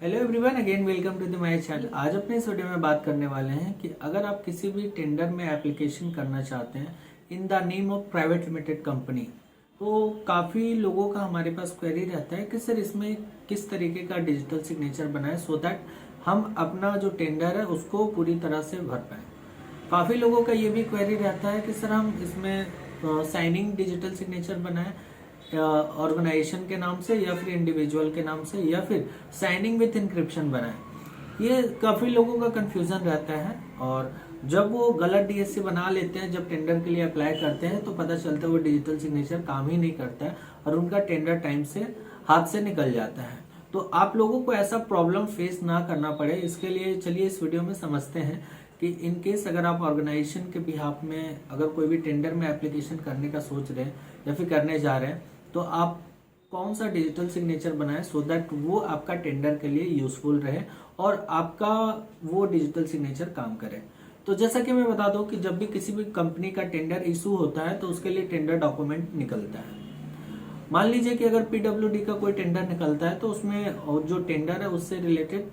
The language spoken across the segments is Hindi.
Hello everyone, again welcome to the my channel. आज अपने इस वीडियो में बात करने वाले हैं कि अगर आप किसी भी टेंडर में एप्लीकेशन करना चाहते हैं इन the name of private limited company, तो काफ़ी लोगों का हमारे पास क्वेरी रहता है कि सर इसमें किस तरीके का डिजिटल सिग्नेचर बनाए सो दैट हम अपना जो टेंडर है उसको पूरी तरह से भर पाएँ। काफ़ी लोगों का ये भी क्वेरी रहता है कि सर हम इसमें साइनिंग डिजिटल सिग्नेचर बनाएं ऑर्गेनाइजेशन के नाम से या फिर इंडिविजुअल के नाम से या फिर साइनिंग विथ इंक्रिप्शन बनाएं। ये काफ़ी लोगों का कंफ्यूजन रहता है और जब वो गलत डीएससी बना लेते हैं, जब टेंडर के लिए अप्लाई करते हैं तो पता चलता है वो डिजिटल सिग्नेचर काम ही नहीं करता है और उनका टेंडर टाइम से हाथ से निकल जाता है। तो आप लोगों को ऐसा प्रॉब्लम फेस ना करना पड़े, इसके लिए चलिए इस वीडियो में समझते हैं कि इन केस अगर आप ऑर्गेनाइजेशन के बिहाफ में अगर कोई भी टेंडर में एप्लीकेशन करने का सोच रहे हैं या फिर करने जा रहे हैं तो आप कौन सा डिजिटल सिग्नेचर बनाएं सो दैट वो आपका टेंडर के लिए यूजफुल रहे और आपका वो डिजिटल सिग्नेचर काम करे। तो जैसा कि मैं बता दूं कि जब भी किसी भी कंपनी का टेंडर इशू होता है तो उसके लिए टेंडर डॉक्यूमेंट निकलता है। मान लीजिए कि अगर पीडब्ल्यूडी का कोई टेंडर निकलता है तो उसमें जो टेंडर है उससे रिलेटेड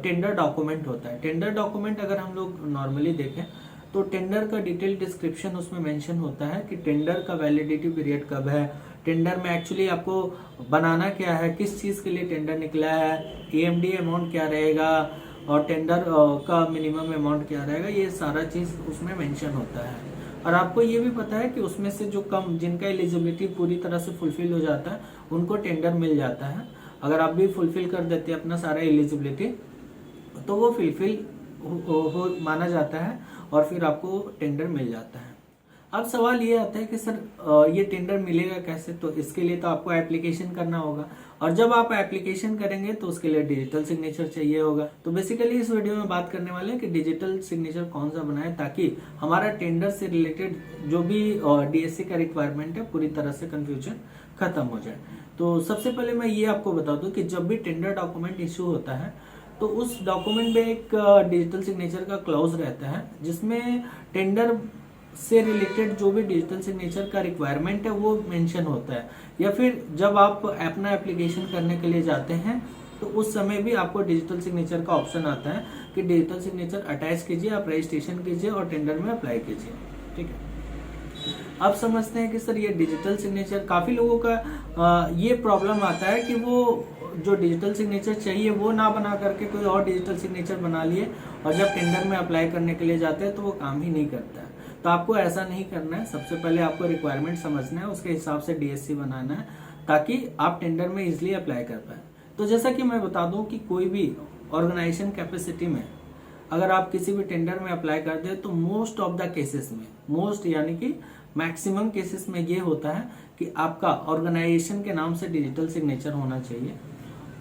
टेंडर डॉक्यूमेंट होता है। टेंडर डॉक्यूमेंट अगर हम लोग नॉर्मली देखें तो टेंडर का डिटेल डिस्क्रिप्शन उसमें मेंशन होता है कि टेंडर का वैलिडिटी पीरियड कब है, टेंडर में एक्चुअली आपको बनाना क्या है, किस चीज़ के लिए टेंडर निकला है, ईएमडी अमाउंट क्या रहेगा और टेंडर का मिनिमम अमाउंट क्या रहेगा, ये सारा चीज़ उसमें मेंशन होता है। और आपको ये भी पता है कि उसमें से जो कम जिनका एलिजिबिलिटी पूरी तरह से फुलफिल हो जाता है उनको टेंडर मिल जाता है। अगर आप भी फुलफिल कर देते हैं अपना सारा एलिजिबिलिटी तो वो फुलफिल हो माना जाता है और फिर आपको टेंडर मिल जाता है। अब सवाल ये आता है कि सर ये टेंडर मिलेगा कैसे, तो इसके लिए तो आपको एप्लीकेशन करना होगा और जब आप एप्लीकेशन करेंगे तो उसके लिए डिजिटल सिग्नेचर चाहिए होगा। तो बेसिकली इस वीडियो में बात करने वाले हैं कि डिजिटल सिग्नेचर कौन सा बनाए ताकि हमारा टेंडर से रिलेटेड जो भी डीएससी का रिक्वायरमेंट है पूरी तरह से कंफ्यूजन खत्म हो जाए। तो सबसे पहले मैं ये आपको बता दूं कि जब भी टेंडर डॉक्यूमेंट इशू होता है तो उस डॉक्यूमेंट में एक डिजिटल सिग्नेचर का क्लॉज रहता है जिसमें टेंडर से रिलेटेड जो भी डिजिटल सिग्नेचर का रिक्वायरमेंट है वो मेंशन होता है। या फिर जब आप अपना एप्लीकेशन करने के लिए जाते हैं तो उस समय भी आपको डिजिटल सिग्नेचर का ऑप्शन आता है कि डिजिटल सिग्नेचर अटैच कीजिए, आप रजिस्ट्रेशन कीजिए और टेंडर में अप्लाई कीजिए। ठीक है, अब समझते हैं कि सर ये डिजिटल सिग्नेचर काफ़ी लोगों का ये प्रॉब्लम आता है कि वो जो डिजिटल सिग्नेचर चाहिए वो ना बना करके कोई और डिजिटल सिग्नेचर बना लिए और जब टेंडर में अप्लाई करने के लिए जाते हैं तो वो काम ही नहीं करता है। तो आपको ऐसा नहीं करना है। सबसे पहले आपको रिक्वायरमेंट समझना है, उसके हिसाब से डीएससी बनाना है ताकि आप टेंडर में इजिली अप्लाई कर पाए। तो जैसा कि मैं बता दूं कि कोई भी ऑर्गेनाइजेशन कैपेसिटी में अगर आप किसी भी टेंडर में अप्लाई कर दे तो मोस्ट ऑफ द केसेस में, मोस्ट यानी कि मैक्सिमम केसेस में ये होता है कि आपका ऑर्गेनाइजेशन के नाम से डिजिटल सिग्नेचर होना चाहिए,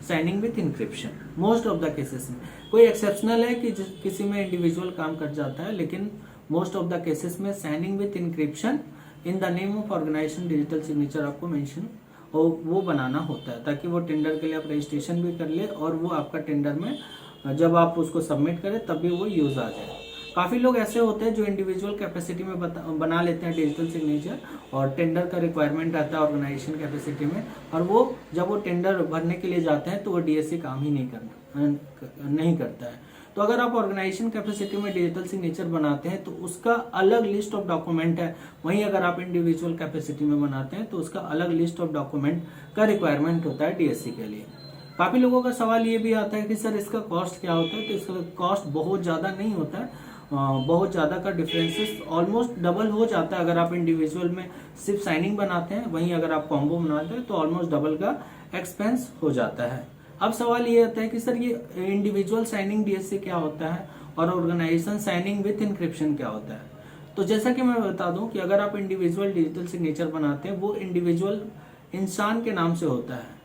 signing with encryption. Most of the cases में, कोई एक्सेप्शनल है कि किसी में इंडिविजुअल काम कर जाता है, लेकिन मोस्ट ऑफ द केसेस में signing with encryption in the name of organisation digital signature आपको मेंशन और वो बनाना होता है ताकि वो टेंडर के लिए आप रजिस्ट्रेशन भी कर ले और वो आपका टेंडर में जब आप उसको सबमिट करें तब भी वो यूज आ जाए। काफ़ी लोग ऐसे होते हैं जो इंडिविजुअल कैपेसिटी में बना लेते हैं डिजिटल सिग्नेचर और टेंडर का रिक्वायरमेंट आता है ऑर्गेनाइजेशन कैपेसिटी में और वो जब वो टेंडर भरने के लिए जाते हैं तो वो डीएससी काम ही नहीं करता है। तो अगर आप ऑर्गेनाइजेशन कैपेसिटी में डिजिटल सिग्नेचर बनाते हैं तो उसका अलग लिस्ट ऑफ डॉक्यूमेंट है, वहीं अगर आप इंडिविजुअल कैपेसिटी में बनाते हैं तो उसका अलग लिस्ट ऑफ डॉक्यूमेंट का रिक्वायरमेंट होता है डीएससी के लिए। काफ़ी लोगों का सवाल ये भी आता है कि सर इसका कॉस्ट क्या होता है, तो इसका कॉस्ट बहुत ज़्यादा नहीं होता है, बहुत ज़्यादा का डिफरेंसेस ऑलमोस्ट डबल हो जाता है। अगर आप इंडिविजुअल में सिर्फ साइनिंग बनाते हैं, वहीं अगर आप कॉम्बो बनाते हैं तो ऑलमोस्ट डबल का एक्सपेंस हो जाता है। अब सवाल ये आता है कि सर ये इंडिविजुअल साइनिंग डीएससी क्या होता है और ऑर्गेनाइजेशन साइनिंग विथ इंक्रिप्शन क्या होता है। तो जैसा कि मैं बता दूं कि अगर आप इंडिविजुअल डिजिटल सिग्नेचर बनाते हैं वो इंडिविजुअल इंसान के नाम से होता है,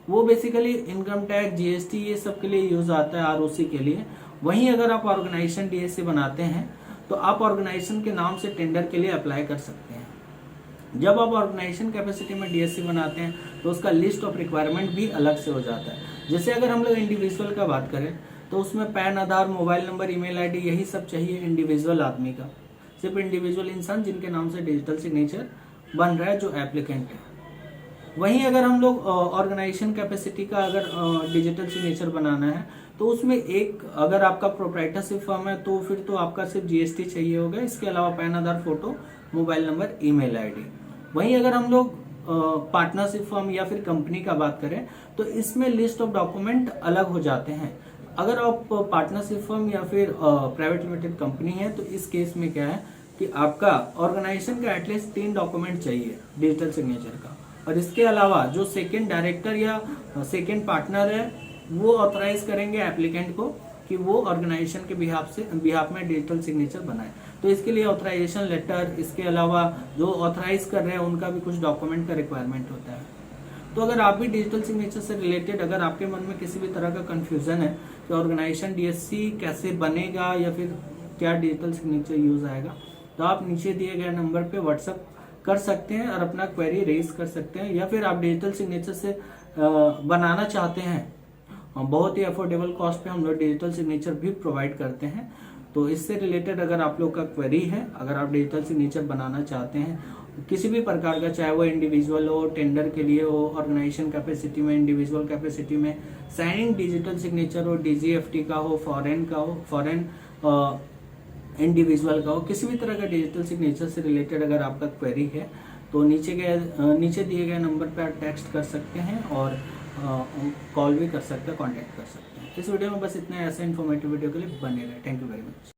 वो बेसिकली इनकम टैक्स, जीएसटी ये सब के लिए यूज आता है, आरओसी के लिए। वहीं अगर आप ऑर्गेनाइजेशन डीएससी बनाते हैं तो आप ऑर्गेनाइजेशन के नाम से टेंडर के लिए अप्लाई कर सकते हैं। जब आप ऑर्गेनाइजेशन कैपेसिटी में डीएससी बनाते हैं तो उसका लिस्ट ऑफ रिक्वायरमेंट भी अलग से हो जाता है। जैसे अगर हम लोग इंडिविजुअल का बात करें तो उसमें पैन, आधार, मोबाइल नंबर, ईमेल आईडी यही सब चाहिए इंडिविजुअल आदमी का, सिर्फ इंडिविजुअल इंसान जिनके नाम से डिजिटल सिग्नेचर बन रहा है जो एप्लीकेंट है। वहीं अगर हम लोग ऑर्गेनाइजेशन कैपेसिटी का अगर डिजिटल सिग्नेचर बनाना है तो उसमें एक अगर आपका प्रोप्राइटरशिप फर्म है तो फिर तो आपका सिर्फ जीएसटी चाहिए होगा, इसके अलावा PAN, Aadhaar, photo, mobile number, email ID. वहीं अगर हम लोग पार्टनरशिप फर्म या फिर कंपनी का बात करें तो इसमें लिस्ट ऑफ डॉक्यूमेंट अलग हो जाते हैं। अगर आप पार्टनरशिप फर्म या फिर प्राइवेट लिमिटेड कंपनी है तो इस केस में क्या है कि आपका ऑर्गेनाइजेशन का एटलीस्ट 3 डॉक्यूमेंट चाहिए डिजिटल सिग्नेचर का, और इसके अलावा जो सेकेंड डायरेक्टर या सेकेंड पार्टनर है वो ऑथराइज करेंगे एप्लीकेंट को कि वो ऑर्गेनाइजेशन के बिहाफ में डिजिटल सिग्नेचर बनाए। तो इसके लिए ऑथराइजेशन लेटर, इसके अलावा जो ऑथराइज कर रहे हैं उनका भी कुछ डॉक्यूमेंट का रिक्वायरमेंट होता है। तो अगर आप भी डिजिटल सिग्नेचर से रिलेटेड अगर आपके मन में किसी भी तरह का कंफ्यूजन है कि ऑर्गेनाइजेशन डीएससी कैसे बनेगा या फिर क्या डिजिटल सिग्नेचर यूज आएगा, तो आप नीचे दिए गए नंबर पे व्हाट्सएप कर सकते हैं और अपना क्वेरी रेज कर सकते हैं। या फिर आप डिजिटल सिग्नेचर से बनाना चाहते हैं, बहुत ही अफोर्डेबल कॉस्ट पे हम लोग डिजिटल सिग्नेचर भी प्रोवाइड करते हैं। तो इससे रिलेटेड अगर आप लोग का क्वेरी है, अगर आप डिजिटल सिग्नेचर बनाना चाहते हैं किसी भी प्रकार का, चाहे वो इंडिविजुअल हो, टेंडर के लिए हो, ऑर्गेनाइजेशन कैपेसिटी में, इंडिविजुअल कैपेसिटी में, साइनिंग डिजिटल सिग्नेचर हो, डीजीएफटी का हो, फॉरेन इंडिविजुअल का हो, किसी भी तरह का डिजिटल सिग्नेचर से रिलेटेड अगर आपका क्वेरी है तो नीचे दिए गए नंबर पर आप टेक्स्ट कर सकते हैं और कॉल भी कर सकते हैं, कांटेक्ट कर सकते हैं। इस वीडियो में बस इतना, ऐसे इन्फॉर्मेटिव वीडियो के लिए बने रहे। Thank you very much.